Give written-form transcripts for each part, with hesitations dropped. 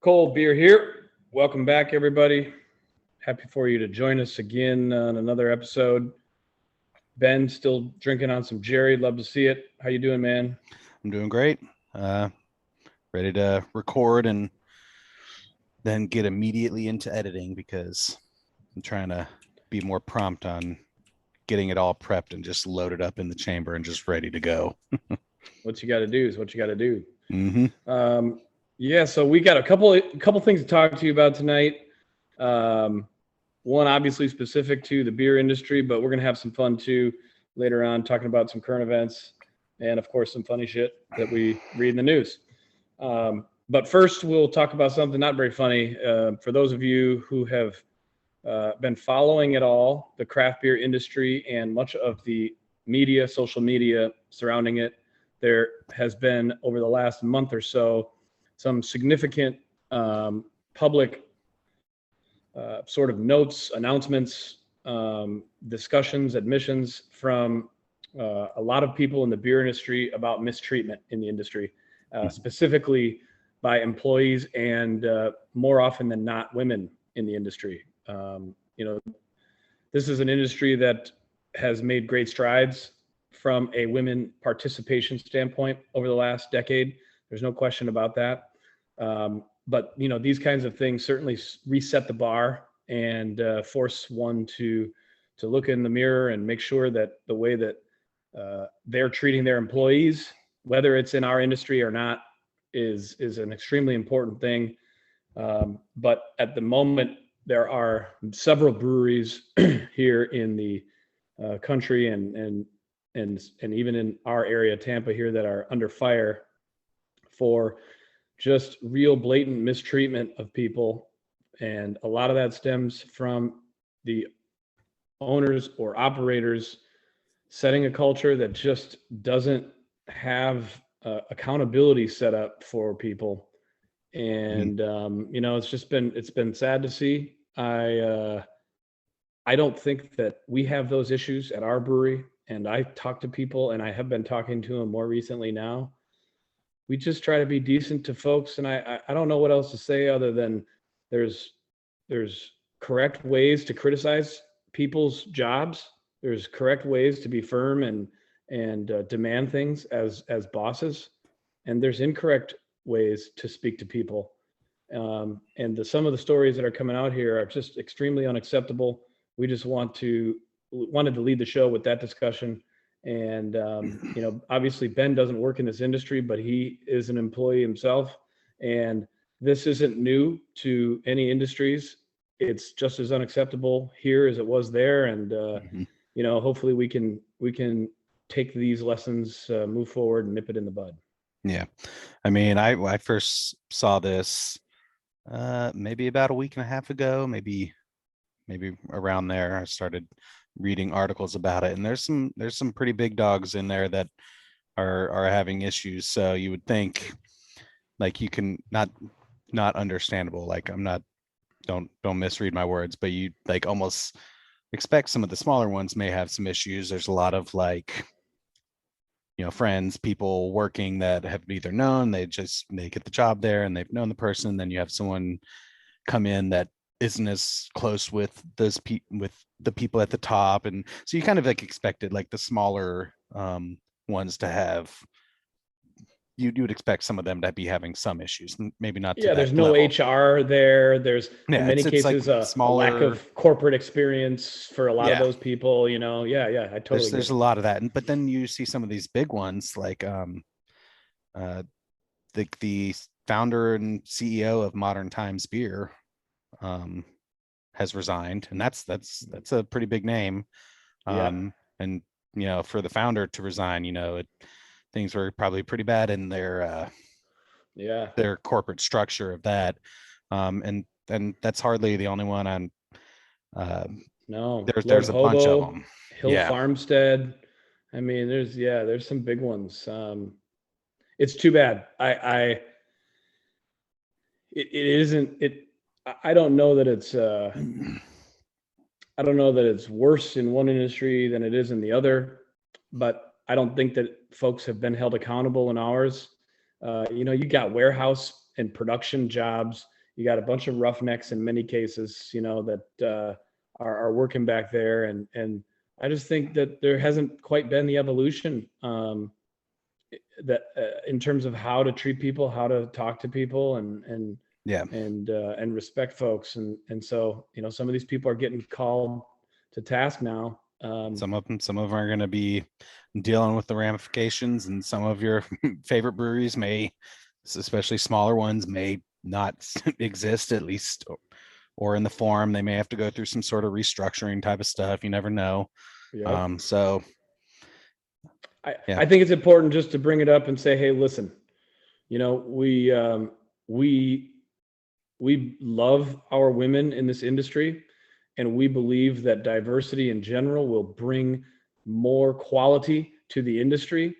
Cold beer here. Welcome back, everybody. Happy for you to join us again on another episode. Ben, still drinking on some Jerry. Love to see it. How you doing, man? I'm doing great. Ready to record and then get immediately into editing because I'm trying to be more prompt on getting it all prepped and just loaded up in the chamber and just ready to go. What you got to do is what you got to do. Mm-hmm. Yeah, so we got a couple things to talk to you about tonight. One obviously specific to the beer industry, but we're gonna have some fun too later on, talking about some current events and of course some funny shit that we read in the news. But first, we'll talk about something not very funny. For those of you who have been following at all the craft beer industry and much of the media, social media surrounding it, there has been over the last month or so some significant public sort of notes, announcements, discussions, admissions from a lot of people in the beer industry about mistreatment in the industry, specifically by employees and more often than not, women in the industry. This is an industry that has made great strides from a women participation standpoint over the last decade. There's no question about that. But these kinds of things certainly reset the bar and force one to look in the mirror and make sure that the way that they're treating their employees, whether it's in our industry or not, is an extremely important thing. But at the moment, there are several breweries here in the country and even in our area, Tampa here, that are under fire for just real blatant mistreatment of people. And a lot of that stems from the owners or operators setting a culture that just doesn't have accountability set up for people. And it's been sad to see. I don't think that we have those issues at our brewery. And I talk to people, and I have been talking to them more recently now. We just try to be decent to folks, and I don't know what else to say other than there's correct ways to criticize people's jobs. There's correct ways to be firm and demand things as bosses, and there's incorrect ways to speak to people. And some of the stories that are coming out here are just extremely unacceptable. We just wanted to lead the show with that discussion. And, obviously Ben doesn't work in this industry, but he is an employee himself. And this isn't new to any industries. It's just as unacceptable here as it was there. And, hopefully we can take these lessons, move forward and nip it in the bud. Yeah. I mean, I first saw this maybe about a week and a half ago, maybe around there. I started reading articles about it, and there's some pretty big dogs in there that are having issues. So you would think, like, you can not understandable, like, I'm not, don't misread my words, but you like almost expect some of the smaller ones may have some issues. There's a lot of, like, friends, people working that have either known, they get the job there and they've known the person. Then you have someone come in that isn't as close with with the people at the top, and so you kind of like expected like the smaller ones to have, you would expect some of them to be having some issues, maybe not to that there's no level. HR there. There's in many cases like a lack of corporate experience for a lot of those people. I totally there's a lot of that. But then you see some of these big ones, like the founder and CEO of Modern Times Beer has resigned, and that's a pretty big name. And for the founder to resign, things were probably pretty bad in their corporate structure of that. And that's hardly the only one. On no, there's a bunch of them. Hill Farmstead. I mean, there's some big ones. It's too bad. I don't know that it's worse in one industry than it is in the other, but I don't think that folks have been held accountable in ours. You got warehouse and production jobs You got a bunch of roughnecks in many cases, that are working back there. And I just think that there hasn't quite been the evolution that in terms of how to treat people, how to talk to people, and Yeah. and respect folks. And so, some of these people are getting called to task now. Some of them are going to be dealing with the ramifications, and some of your favorite breweries may, especially smaller ones, may not exist, at least, or in the form. They may have to go through some sort of restructuring type of stuff. You never know. Yep. So I think it's important just to bring it up and say, hey, listen, we love our women in this industry, and we believe that diversity in general will bring more quality to the industry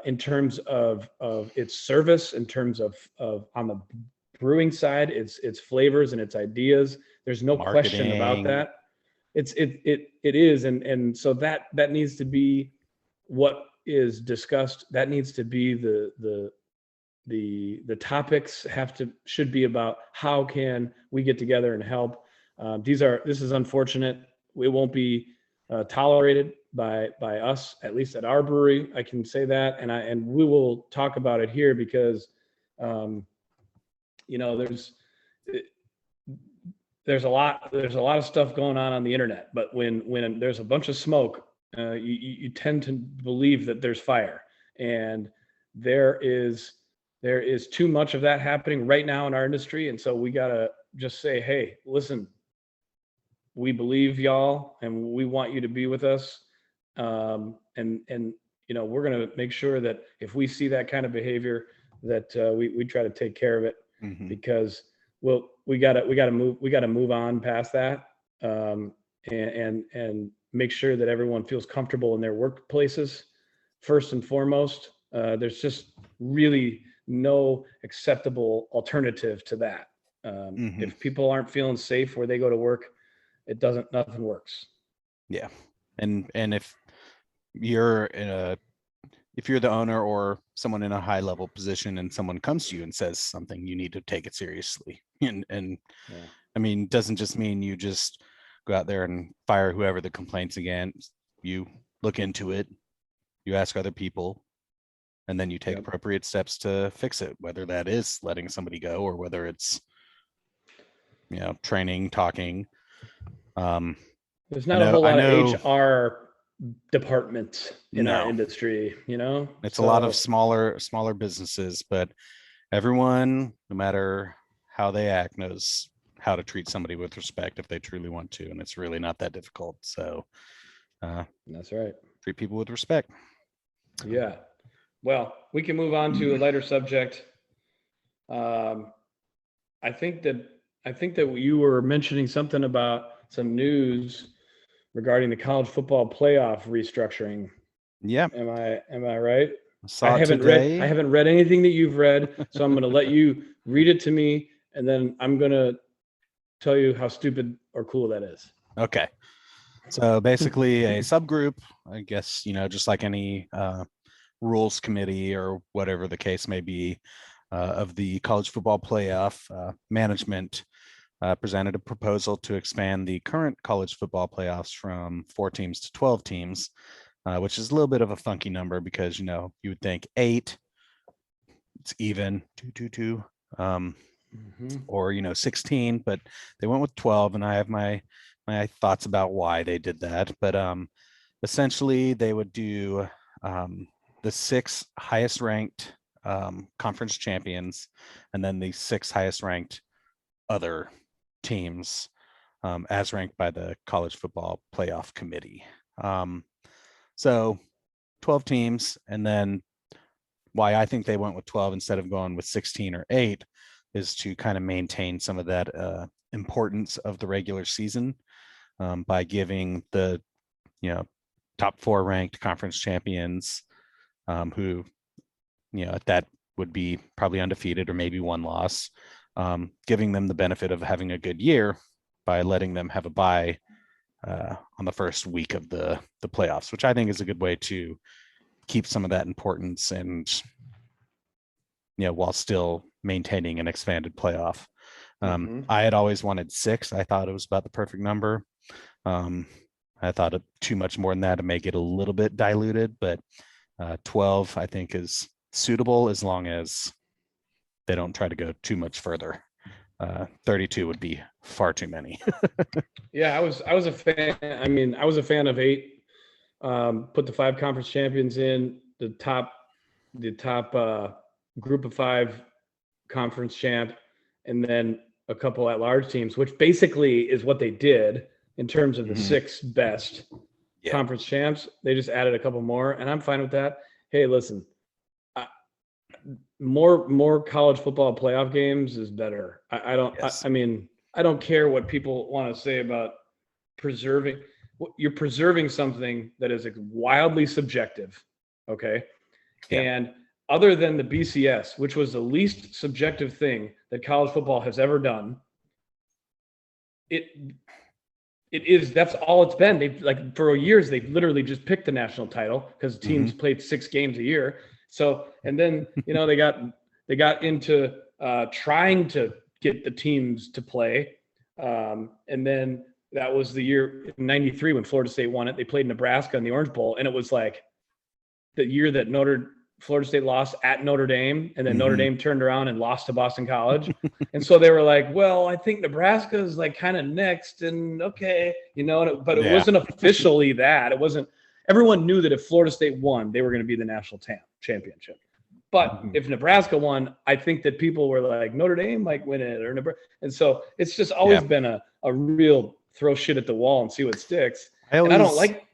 in terms of its service, in terms of on the brewing side, its flavors and its ideas. There's no question about that. It is, and so that needs to be what is discussed. That needs to be the topics should be about how can we get together and help. This is unfortunate. It won't be tolerated by us, at least at our brewery. I can say that, and we will talk about it here because there's a lot of stuff going on the internet, but when there's a bunch of smoke, you tend to believe that there's fire, and there is too much of that happening right now in our industry. And so we got to just say, hey, listen, we believe y'all and we want you to be with us. And we're going to make sure that if we see that kind of behavior, that we try to take care of it, because we got to move on past that, and make sure that everyone feels comfortable in their workplaces first and foremost. There's just really no acceptable alternative to that. If people aren't feeling safe where they go to work, nothing works. Yeah. And if you're the owner or someone in a high level position and someone comes to you and says something, you need to take it seriously. And yeah. I mean, doesn't just mean you just go out there and fire whoever the complaint's against. You look into it, you ask other people, and then you take appropriate steps to fix it, whether that is letting somebody go or whether it's, training, talking. There's not a whole lot of HR departments in our industry, It's a lot of smaller businesses, but everyone, no matter how they act, knows how to treat somebody with respect if they truly want to, and it's really not that difficult. So that's right. Treat people with respect. Yeah. Well, we can move on to a lighter subject. I think that you were mentioning something about some news regarding the college football playoff restructuring. Yeah. Am I right? I haven't read anything that you've read, so I'm going to let you read it to me, and then I'm going to tell you how stupid or cool that is. Okay. So basically a subgroup, I guess, just like any rules committee or whatever the case may be, of the college football playoff, management presented a proposal to expand the current college football playoffs from 4 teams to 12 teams, which is a little bit of a funky number because, you would think 8, it's even, 2, or, 16, but they went with 12, and I have my thoughts about why they did that. But essentially they would do the 6 highest ranked conference champions, and then the 6 highest ranked other teams as ranked by the college football playoff committee. So 12 teams, and then why I think they went with 12 instead of going with 16 or 8 is to kind of maintain some of that importance of the regular season by giving the top 4 ranked conference champions who that would be probably undefeated or maybe 1 loss, giving them the benefit of having a good year by letting them have a bye on the first week of the playoffs, which I think is a good way to keep some of that importance and while still maintaining an expanded playoff. I had always wanted 6. I thought it was about the perfect number. I thought of too much more than that to make it a little bit diluted, but 12 I think is suitable as long as they don't try to go too much further. 32 would be far too many. Yeah, I was a fan. I mean, I was a fan of 8. Put the 5 conference champions in the top group of 5 conference champ, and then a couple at-large teams, which basically is what they did in terms of the 6 best conference champs. They just added a couple more, and I'm fine with that. Hey, listen, more college football playoff games is better. I don't care what people want to say about preserving. You're preserving something that is wildly subjective, okay? Yeah. And other than the BCS, which was the least subjective thing that college football has ever done, that's all it's been. They've for years they've literally just picked the national title because teams played 6 games a year. So, and then they got into trying to get the teams to play, and then that was the year in '93 when Florida State won it. They played Nebraska in the Orange Bowl, and it was like the year that Florida State lost at Notre Dame, and then Notre Dame turned around and lost to Boston College. And so they were like, well, I think Nebraska is like kind of next, and okay, but it wasn't officially that. It wasn't. Everyone knew that if Florida State won, they were going to be the national championship. But if Nebraska won, I think that people were like, Notre Dame might win it, or Nebraska. And so it's just always been a real throw shit at the wall and see what sticks. I don't like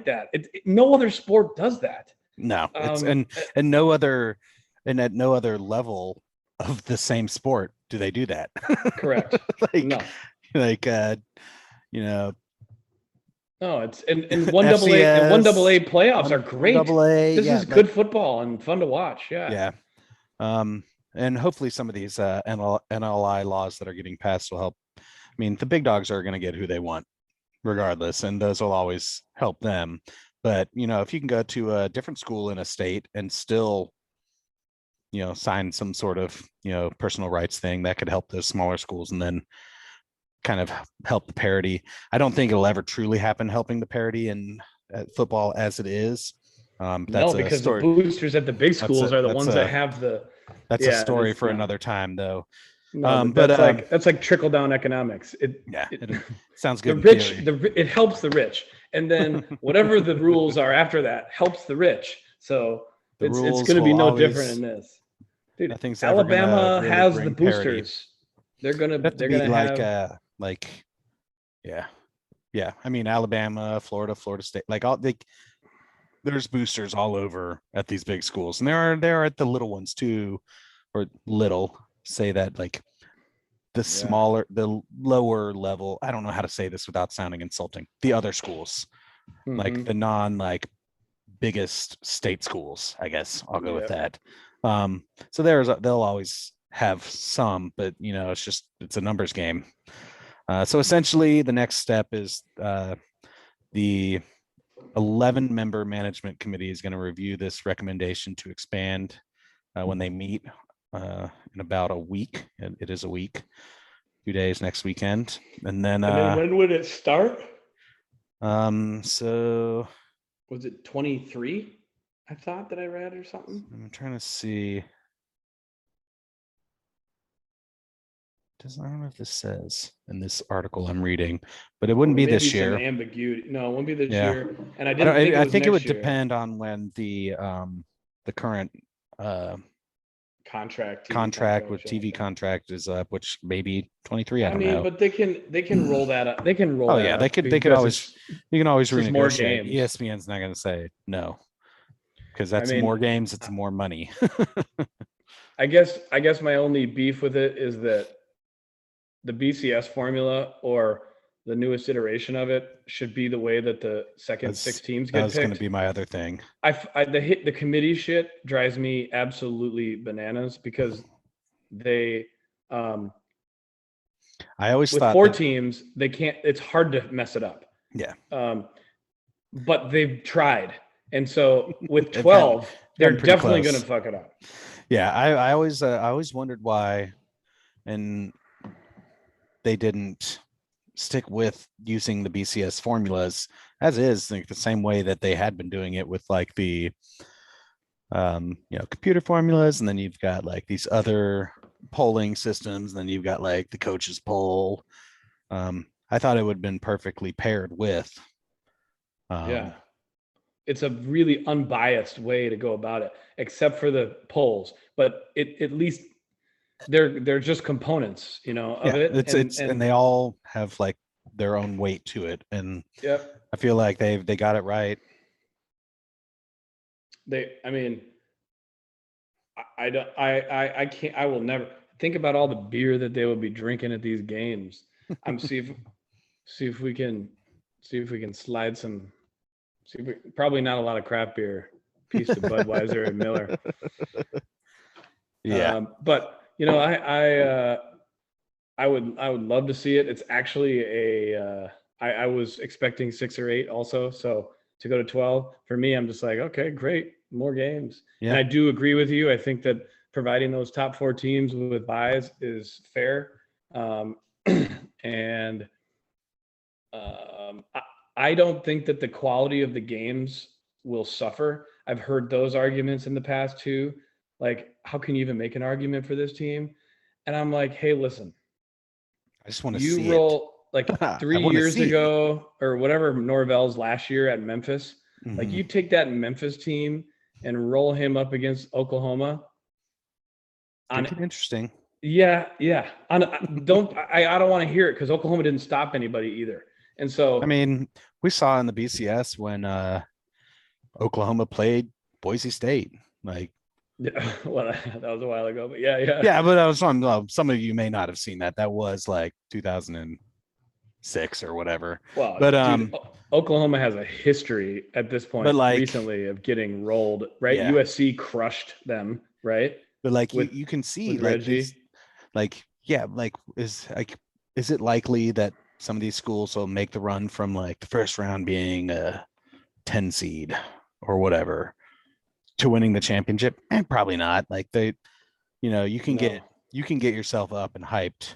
that. No other sport does that. No, and no other, and at no other level of the same sport do they do that. Correct. No, it's and one AA playoffs are great. This is good football and fun to watch. Yeah. And hopefully some of these NLI laws that are getting passed will help. I mean, the big dogs are going to get who they want, regardless, and those will always help them. But if you can go to a different school in a state and still, sign some sort of personal rights thing, that could help those smaller schools, and then kind of help the parity. I don't think it'll ever truly happen helping the parity in football as it is. No, because the boosters at the big schools are the ones that have the. That's a story for another time, though. No, that's like trickle down economics. It sounds good. The rich, it helps the rich, and then whatever the rules are after that helps the rich. So it's going to be no different in this. Dude, Alabama has the boosters. They're gonna have I mean, Alabama, Florida State, there's boosters all over at these big schools, and there are at the little ones too, or say that the lower level. I don't know how to say this without sounding insulting. The other schools, like the biggest state schools, I guess I'll go with that. So they'll always have some, but it's a numbers game. So essentially the next step is the 11-member management committee is going to review this recommendation to expand when they meet in about a week. It is a week, 2 days next weekend. And then when would it start? So was it 23? I thought that I read or something. I'm trying to see. I don't know if this says in this article I'm reading, but it wouldn't be this year. Some ambiguity. No, it won't be this year. And I think it would depend on when the current contract with TV contract is up, which maybe 23. I don't know. But they can roll that up. They can roll. Oh yeah, they could always. You can always renegotiate. More games. ESPN's not going to say no, because that's more games. It's more money. I guess my only beef with it is that the BCS formula or the newest iteration of it should be the way that the second 6 teams get picked. That's going to be my other thing. The committee shit drives me absolutely bananas because they I always with thought 4 teams, they can't, it's hard to mess it up. Yeah. But they've tried. And so with 12, they're definitely going to fuck it up. Yeah. I always wondered why and they didn't stick with using the BCS formulas as is, like the same way that they had been doing it with like the computer formulas, and then you've got like these other polling systems, and then you've got like the coaches poll. I thought it would have been perfectly paired with. Yeah. It's a really unbiased way to go about it, except for the polls. But at least they're just components, of it. And they all have like their own weight to it, and yep. I feel like they got it right. I can't. I will never think about all the beer that they will be drinking at these games. See if we can slide some. Probably not a lot of craft beer. Peace to Budweiser and Miller. Yeah, but I would love to see it. It's actually I was expecting 6 or 8 also. So to go to 12 for me, I'm just like, okay, great, more games. Yeah. And I do agree with you. I think that providing those top 4 teams with buys is fair. And I don't think that the quality of the games will suffer. I've heard those arguments in the past too. Like, how can you even make an argument for this team? And I'm like, hey, listen, I just want to see roll it. Like 3 years ago or whatever, Norvell's last year at Memphis. Mm-hmm. Like you take that Memphis team and roll him up against Oklahoma. Interesting. Yeah. I don't want to hear it because Oklahoma didn't stop anybody either. And so, I mean, we saw in the BCS when Oklahoma played Boise State. Like, yeah, well, that was a while ago, but yeah. But I was some of you may not have seen that. That was like 2006 or whatever. Well, but dude, Oklahoma has a history at this point, but like, recently of getting rolled. Right, yeah. USC crushed them. Right, but like you can see like these, is it likely that some of these schools will make the run from like the first round being a 10 seed or whatever to winning the championship? Probably not. Like you can get yourself up and hyped.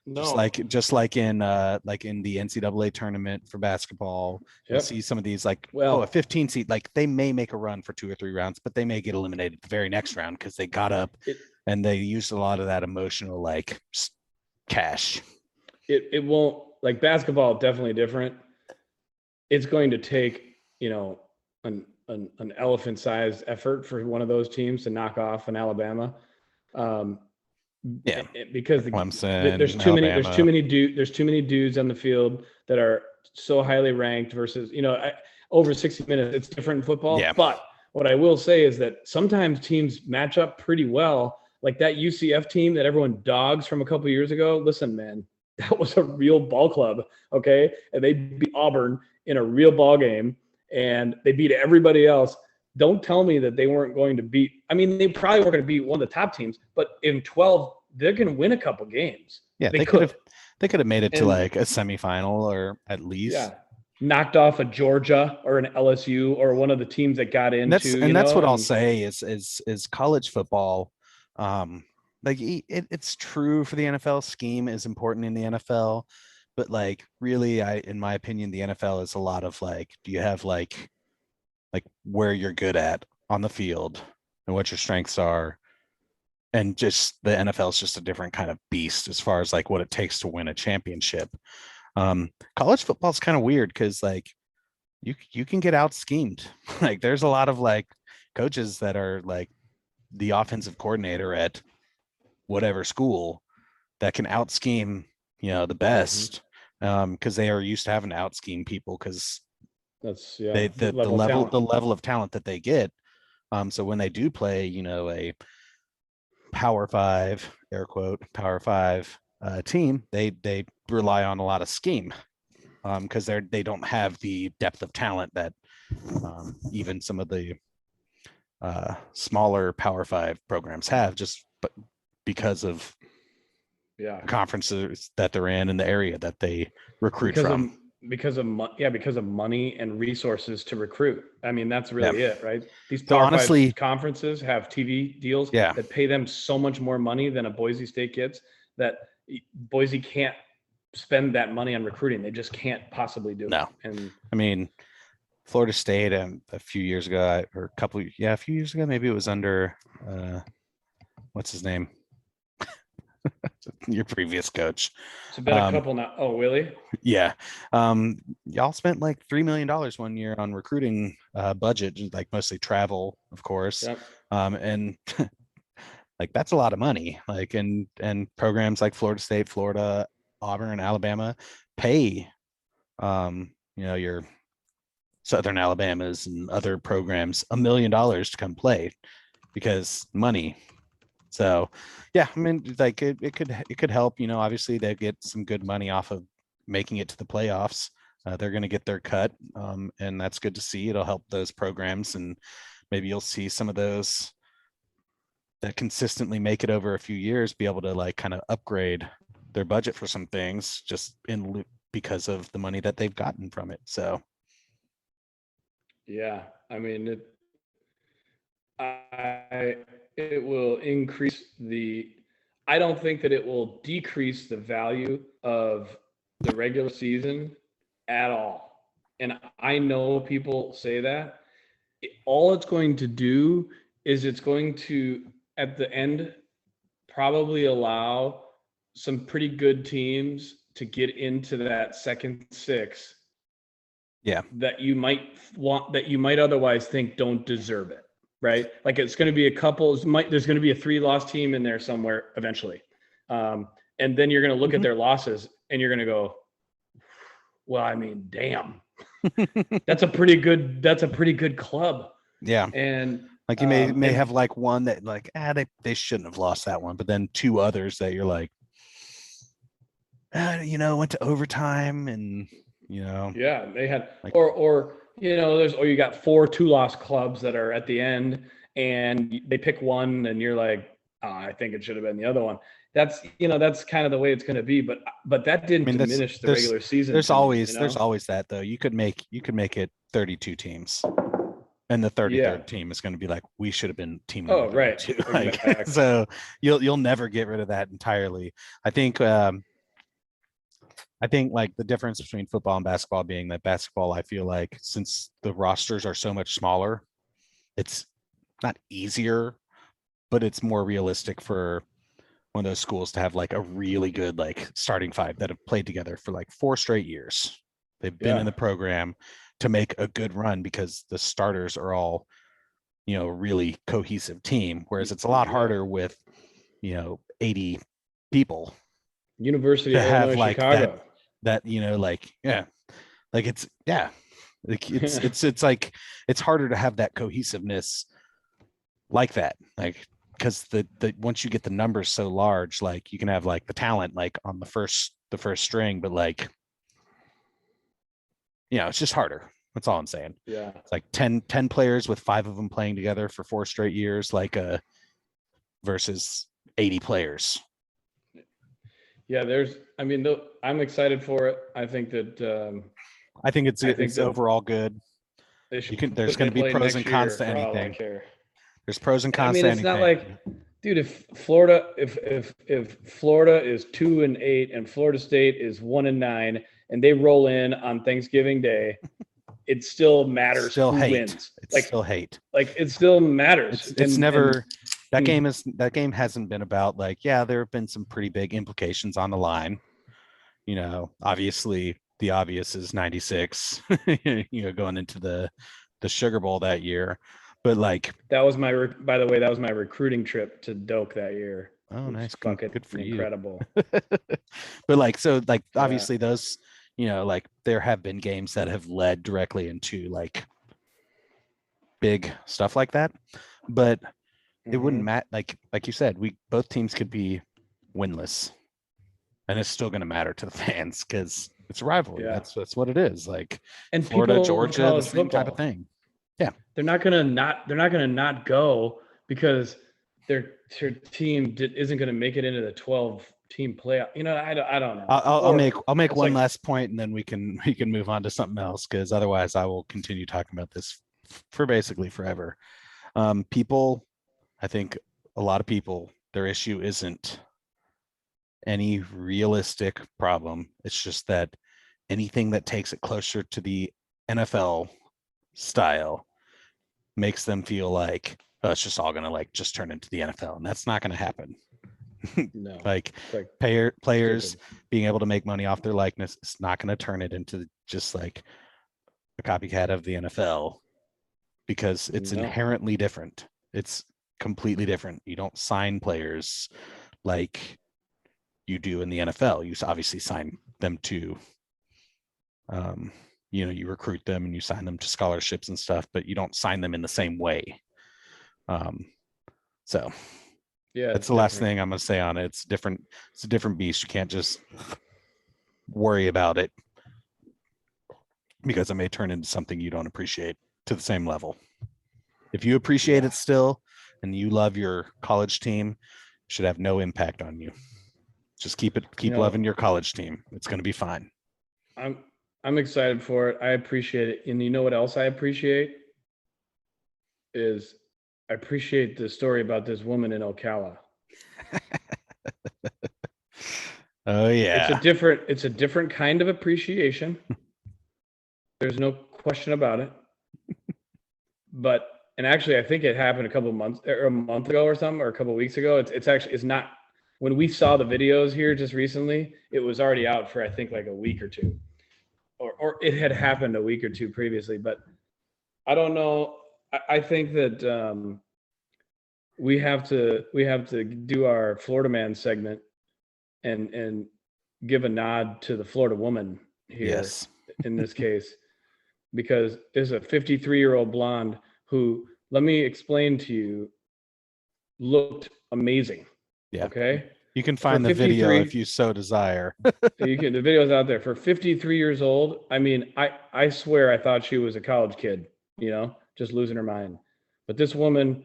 No. Just like in the NCAA tournament for basketball, you'll see some of these a 15 seed, like they may make a run for 2 or 3 rounds, but they may get eliminated the very next round because they got up and they used a lot of that emotional like cash. It won't, like basketball, definitely different. It's going to take, an elephant-sized effort for one of those teams to knock off an Alabama. Because there's too many dudes on the field that are so highly ranked versus, over 60 minutes. It's different in football. Yeah. But what I will say is that sometimes teams match up pretty well. Like that UCF team that everyone dogs from a couple of years ago. Listen, man, that was a real ball club, okay? And they beat Auburn in a real ball game, and they beat everybody else. Don't tell me that they weren't going to beat – I mean, they probably weren't going to beat one of the top teams, but in 12, they're going to win a couple games. Yeah, they could have made it to like a semifinal or at least. Yeah, knocked off a Georgia or an LSU or one of the teams that got into. That's what I'll say is college football like it's true for the NFL. Scheme is important in the NFL, but like really, in my opinion, the NFL is a lot of like, do you have like where you're good at on the field and what your strengths are, and just the NFL is just a different kind of beast as far as like what it takes to win a championship. College football is kind of weird because like you can get out schemed. Like there's a lot of like coaches that are like the offensive coordinator at whatever school that can out scheme, the best, because they are used to having to out scheme people because that's the level of talent that they get. So when they do play, a Power 5, air quote, Power 5 team, they rely on a lot of scheme because they don't have the depth of talent that even some of the smaller Power 5 programs have, but because of conferences that they're in and the area that they recruit from. Because of money and resources to recruit. I mean, that's really it, right? These Power 5 conferences have TV deals that pay them so much more money than a Boise State gets. that Boise can't spend that money on recruiting. They just can't possibly do No. it. And I mean, Florida State a few years ago, a few years ago, maybe it was under what's his name? Your previous coach. it's been a couple now. Oh, Willie? Yeah. Y'all spent like $3 million one year on recruiting budget, like mostly travel, of course. Yep. And like that's a lot of money. Like and programs like Florida State, Florida, Auburn, Alabama pay your Southern Alabamas and other programs $1 million to come play because money. So yeah, I mean, like it could help. Obviously they get some good money off of making it to the playoffs. They're going to get their cut, and that's good to see. It'll help those programs, and maybe you'll see some of those that consistently make it over a few years be able to like kind of upgrade their budget for some things just because of the money that they've gotten from it. So yeah, I mean, it will increase I don't think that it will decrease the value of the regular season at all. And I know people say that. All it's going to do is it's going to, at the end, probably allow some pretty good teams to get into that second six. Yeah. That you might otherwise think don't deserve it. Right? Like it's going to be there's going to be a 3-loss team in there somewhere eventually. And then you're going to look at their losses and you're going to go, well, I mean, damn, that's a pretty good club. Yeah. And like you may have like one that like, they shouldn't have lost that one. But then 2 others that you're like, went to overtime and, yeah, they had like, or you got 4 2-loss clubs that are at the end and they pick one and you're like, oh, I think it should have been the other one. That's kind of the way it's going to be. But that didn't diminish the regular season. There's always that though. You could make it 32 teams. And the 33rd team is going to be like, we should have been team number 32. Right. Exactly. Like, so you'll never get rid of that entirely. I think like the difference between football and basketball being that basketball, I feel like since the rosters are so much smaller, it's not easier, but it's more realistic for one of those schools to have like a really good like starting 5 that have played together for like 4 straight years. They've been in the program to make a good run because the starters are all, really cohesive team. Whereas it's a lot harder with, 80 people. University of have Illinois, like Chicago. That it's like it's harder to have that cohesiveness like that, like because the once you get the numbers so large, like you can have like the talent like on the first string, but like it's just harder. That's all I'm saying. Yeah, it's like 10 players with 5 of them playing together for 4 straight years, like versus 80 players. Yeah, I'm excited for it. I think that I think it's overall good. There's going to be pros and cons to anything. There's pros and cons to anything. It's not like, dude, if Florida is 2-8 and Florida State is 1-9 and they roll in on Thanksgiving Day, it still matters who wins. It's still hate. Like it still matters. That game hasn't been about like, there have been some pretty big implications on the line. Obviously the obvious is 96, going into the Sugar Bowl that year. But like that was by the way, that was my recruiting trip to Doak that year. Oh, nice. Good for you. Incredible. But like, so like, obviously those, like there have been games that have led directly into like big stuff like that, but it wouldn't matter. Like you said, both teams could be winless and it's still going to matter to the fans because it's a rivalry. Yeah. That's what it is. Like, and Florida, Georgia, the same type of thing. Yeah. They're not going to not go because their team isn't going to make it into the 12-team playoff. I don't know. I'll make one last point and then we can move on to something else, because otherwise I will continue talking about this for basically forever. I think a lot of people, their issue isn't any realistic problem. It's just that anything that takes it closer to the NFL style makes them feel like, oh, it's just all gonna like just turn into the NFL, and that's not gonna happen. No. Like Like players stupid. being able to make money off their likeness, it's not going to turn it into just like a copycat of the NFL, because it's No. inherently different. It's completely different. You don't sign players like you do in the NFL. You obviously sign them to, you recruit them and you sign them to scholarships and stuff, but you don't sign them in the same way. So Yeah, that's it's the last different. thing I'm going to say on it. It's different. It's a different beast. You can't just worry about it because it may turn into something you don't appreciate to the same level. If you appreciate it still and you love your college team, it should have no impact on you. Just keep loving your college team. It's going to be fine. I'm excited for it. I appreciate it. And you know what else I appreciate is I appreciate the story about this woman in Ocala. Oh yeah. It's a different kind of appreciation. There's no question about it. And actually I think it happened a month ago or something, or a couple of weeks ago. It's not, when we saw the videos here just recently, it was already out for I think like a week or two. Or it had happened a week or two previously, but I don't know. I think that we have to do our Florida man segment and give a nod to the Florida woman here. Yes. In this case, because there's a 53-year-old blonde who, let me explain to you, looked amazing. Yeah. Okay. You can find the video if you so desire. The video's out there. For 53 years old, I mean, I swear I thought she was a college kid, just losing her mind. But this woman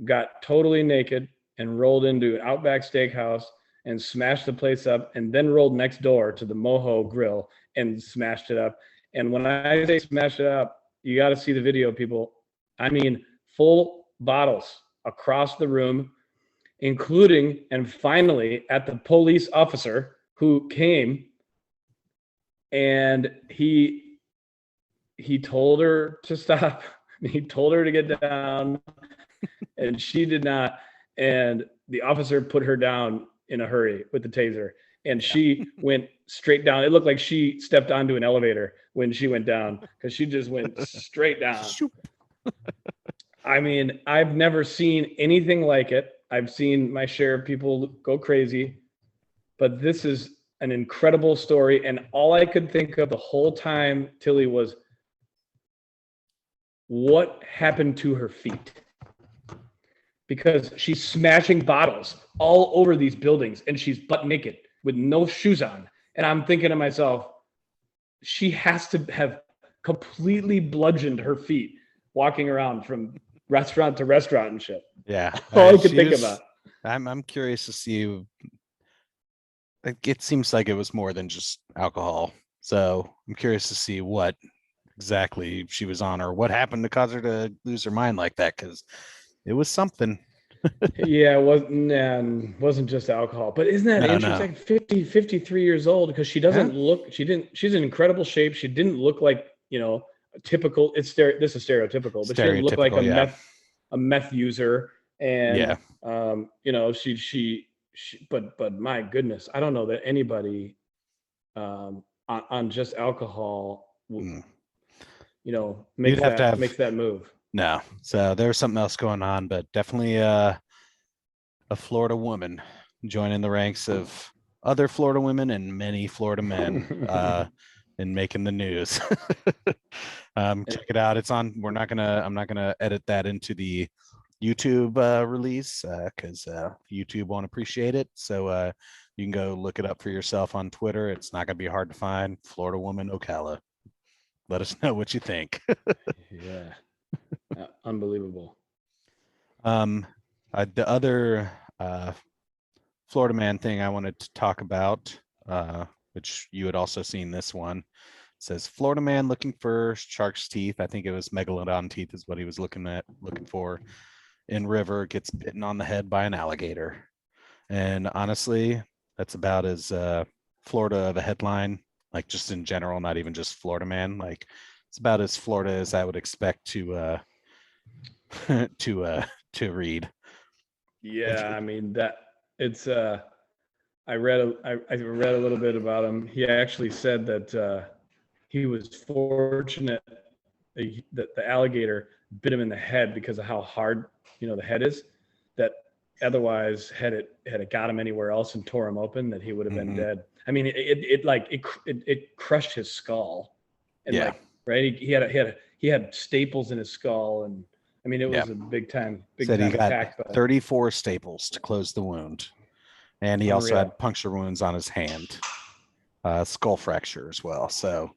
got totally naked and rolled into Outback Steakhouse and smashed the place up, and then rolled next door to the Moho Grill and smashed it up. And when I say smash it up, you got to see the video, people. I mean, full bottles across the room, including, and finally, at the police officer who came, and he told her to stop. He told her to get down, and she did not. And the officer put her down in a hurry with the taser, and she went straight down. It looked like she stepped onto an elevator when she went down, because she just went straight down. I mean, I've never seen anything like it. I've seen my share of people go crazy, but this is an incredible story. And all I could think of the whole time, Tilly, was what happened to her feet? Because she's smashing bottles all over these buildings and she's butt naked with no shoes on. And I'm thinking to myself, she has to have completely bludgeoned her feet walking around from restaurant to restaurant and shit. Yeah. All I could think about. I'm curious to see. It seems like it was more than just alcohol. So I'm curious to see what exactly she was on, or what happened to cause her to lose her mind like that, because it was something. Yeah, it wasn't just alcohol. But isn't that interesting? No. 53 years old, because she doesn't look, she's in incredible shape. She didn't look like, typical. This is stereotypical, but she didn't look like a meth user. And but my goodness, I don't know that anybody on just alcohol makes that move. No. So there was something else going on, but definitely a Florida woman joining the ranks of other Florida women and many Florida men in making the news. Check it out. It's on. I'm not gonna edit that into the YouTube release because YouTube won't appreciate it. So you can go look it up for yourself on Twitter. It's not gonna be hard to find. Florida woman Ocala. Let us know what you think. Yeah. Unbelievable. The other Florida man thing I wanted to talk about, which you had also seen this one, it says Florida man looking for shark's teeth. I think it was megalodon teeth is what he was looking for. In river, gets bitten on the head by an alligator. And honestly, That's about as Florida of a headline, like just in general, not even just Florida man. Like it's about as Florida as I would expect to to read. Yeah, I mean that it's I read I read a little bit about him. He actually said that he was fortunate that the alligator bit him in the head because of how hard the head is. That otherwise, had it got him anywhere else and tore him open, that he would have been dead. I mean, it crushed his skull, and Yeah. right, he had staples in his skull, and I mean, it was a big time Said he got attack. But 34 staples to close the wound, and he also had puncture wounds on his hand, skull fracture as well. So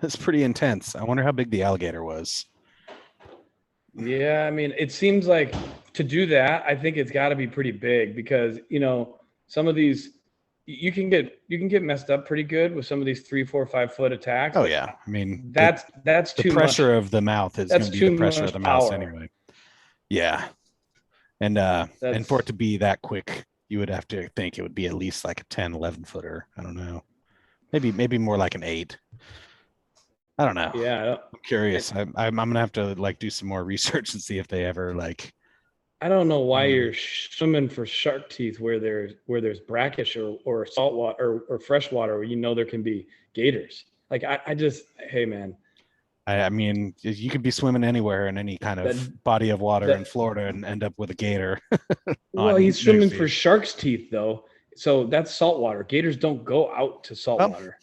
it's pretty intense. I wonder how big the alligator was. Yeah, I mean, it seems like to do that, I think it's got to be pretty big because some of these you can get messed up pretty good with some of these 3, 4, 5 foot attacks. Oh yeah, I mean that's the too pressure much. of the mouth is That's going to be too the pressure of much the mouth power. anyway. Yeah, and for it to be that quick, you would have to think it would be at least like a 10, 11 footer. I don't know, maybe more like an 8. I don't know. Yeah, I'm curious. I'm gonna have to like do some more research and see if they ever like. I don't know why you're swimming for shark teeth where there's brackish or salt water or fresh water where there can be gators. Like I just, hey man. I mean, you could be swimming anywhere in any kind of body of water in Florida and end up with a gator. Well, he's swimming for shark's teeth though, so that's salt water. Gators don't go out to salt water.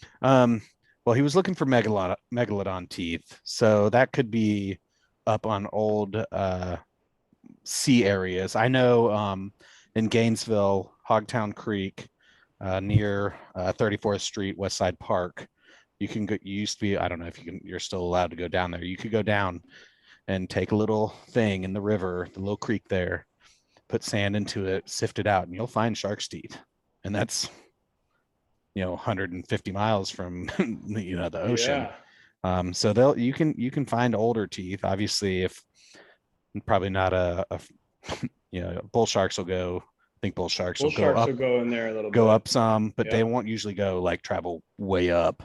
Well, he was looking for megalodon teeth, so that could be up on old sea areas. I know in Gainesville, Hogtown Creek, near 34th Street, West Side Park, you can go. You used to be. I don't know if you're still allowed to go down there. You could go down and take a little thing in the river, the little creek there, put sand into it, sift it out, and you'll find shark's teeth, and that's 150 miles from the ocean. Yeah. So you can find older teeth. Obviously, if probably not a bull sharks will go. I think bull sharks will go in there a little bit. Go up some, but they won't usually go like travel way up.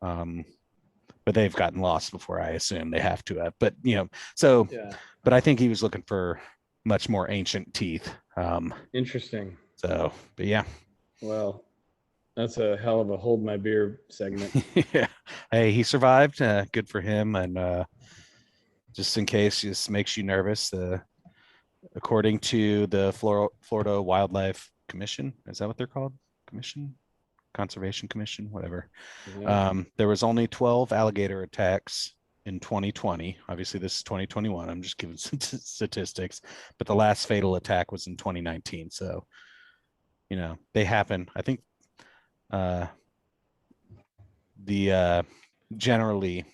But they've gotten lost before, I assume they have to have. But but I think he was looking for much more ancient teeth. Interesting. So, but yeah. Well, that's a hell of a hold my beer segment. Yeah. Hey, he survived. Good for him. And just in case this makes you nervous, according to the Florida Wildlife Commission, is that what they're called? Conservation Commission, whatever. Yeah. There was only 12 alligator attacks in 2020. Obviously, this is 2021. I'm just giving some statistics, but the last fatal attack was in 2019. So, they happen. I think generally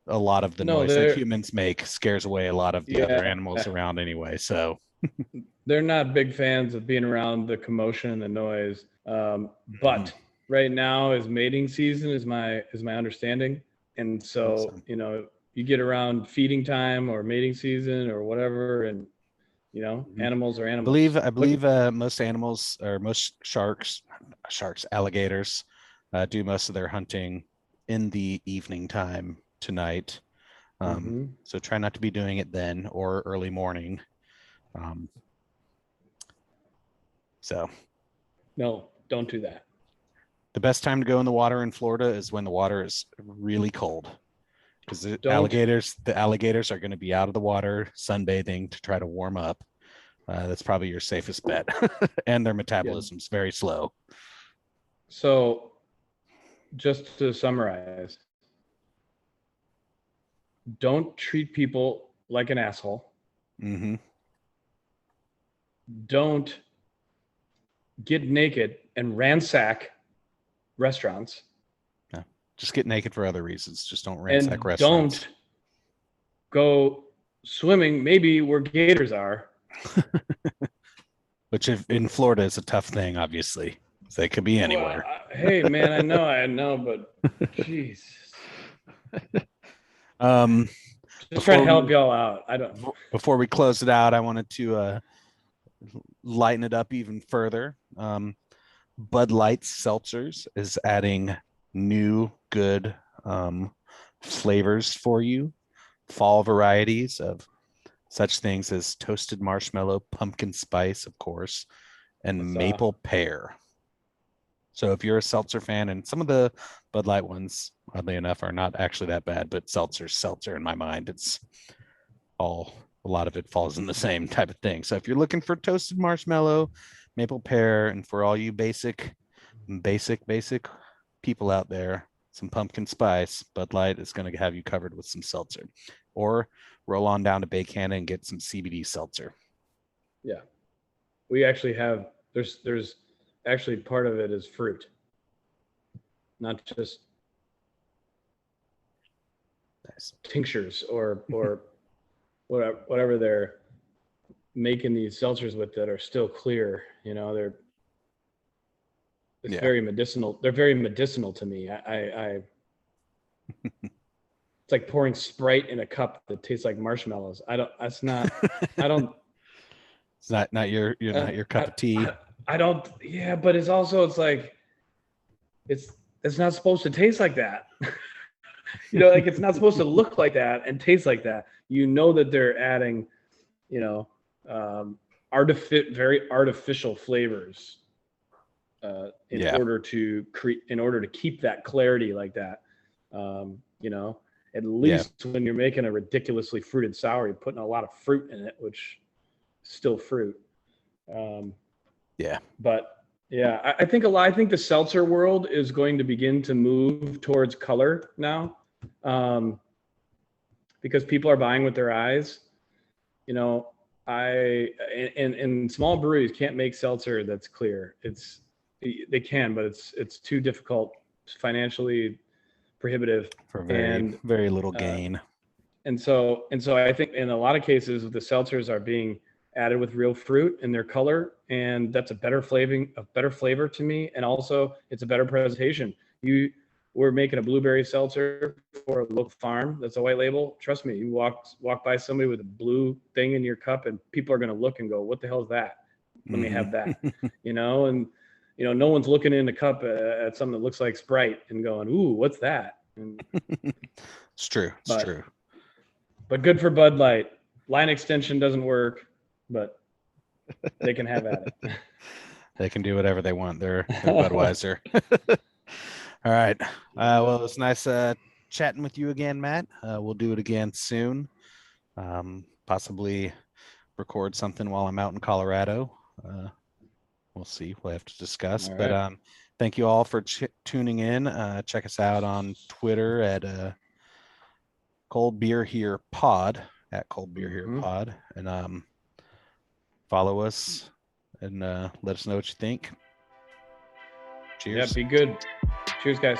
a lot of the noise that humans make scares away a lot of the other animals around anyway. So they're not big fans of being around the commotion and the noise. But right now is mating season is my understanding. And so, you get around feeding time or mating season or whatever, and animals are animals. I believe most animals or most sharks, alligators, do most of their hunting in the evening time tonight. So try not to be doing it then or early morning. So no, don't do that. The best time to go in the water in Florida is when the water is really cold, because the alligators are going to be out of the water sunbathing to try to warm up. That's probably your safest bet. And their metabolism's very slow. So just to summarize, don't treat people like an asshole. Don't get naked and ransack restaurants. No, just get naked for other reasons. Just don't ransack restaurants. Don't go swimming maybe where gators are. Which in Florida is a tough thing, obviously. They could be anywhere. Well, hey man, I know, but jeez. Just trying to help y'all out. Before we close it out, I wanted to lighten it up even further. Bud Light Seltzers is adding new good flavors for you, fall varieties of such things as toasted marshmallow, pumpkin spice, of course, and maple pear. So if you're a seltzer fan, and some of the Bud Light ones, oddly enough, are not actually that bad, but seltzer in my mind, it's all, a lot of it falls in the same type of thing. So if you're looking for toasted marshmallow, maple pear, and for all you basic people out there, some pumpkin spice, Bud Light is going to have you covered with some seltzer. Or roll on down to Baycana and get some CBD seltzer. Yeah. We actually have, there's actually part of it is fruit, not just tinctures or whatever they're making these seltzers with that are still clear. It's very medicinal. They're very medicinal to me. It's like pouring Sprite in a cup that tastes like marshmallows. It's not your cup of tea. But it's also, it's not supposed to taste like that. Like it's not supposed to look like that and taste like that. That they're adding, very artificial flavors in order to keep that clarity like that. At least when you're making a ridiculously fruited sour, you're putting a lot of fruit in it, which is still fruit. But I think the seltzer world is going to begin to move towards color now, because people are buying with their eyes. And small breweries can't make seltzer that's clear. They can, but it's too difficult, financially prohibitive, for very little gain. And so I think in a lot of cases the seltzers are being added with real fruit in their color, and that's a better flavor to me, and also it's a better presentation. We're making a blueberry seltzer for a local farm that's a white label. Trust me, you walk by somebody with a blue thing in your cup and people are going to look and go, what the hell is that? Let me have that. And no one's looking in the cup at something that looks like Sprite and going, ooh, what's that? It's true. But good for Bud Light. Line extension doesn't work, but they can have at it. They can do whatever they want. They're Budweiser. All right. Well, it's nice chatting with you again, Matt. We'll do it again soon. Possibly record something while I'm out in Colorado. We'll see. We'll have to discuss. Right. But thank you all for tuning in. Check us out on Twitter at Cold Beer Here Pod, at Cold Beer Here Pod, and follow us and let us know what you think. Cheers. Yeah, be good. Cheers, guys.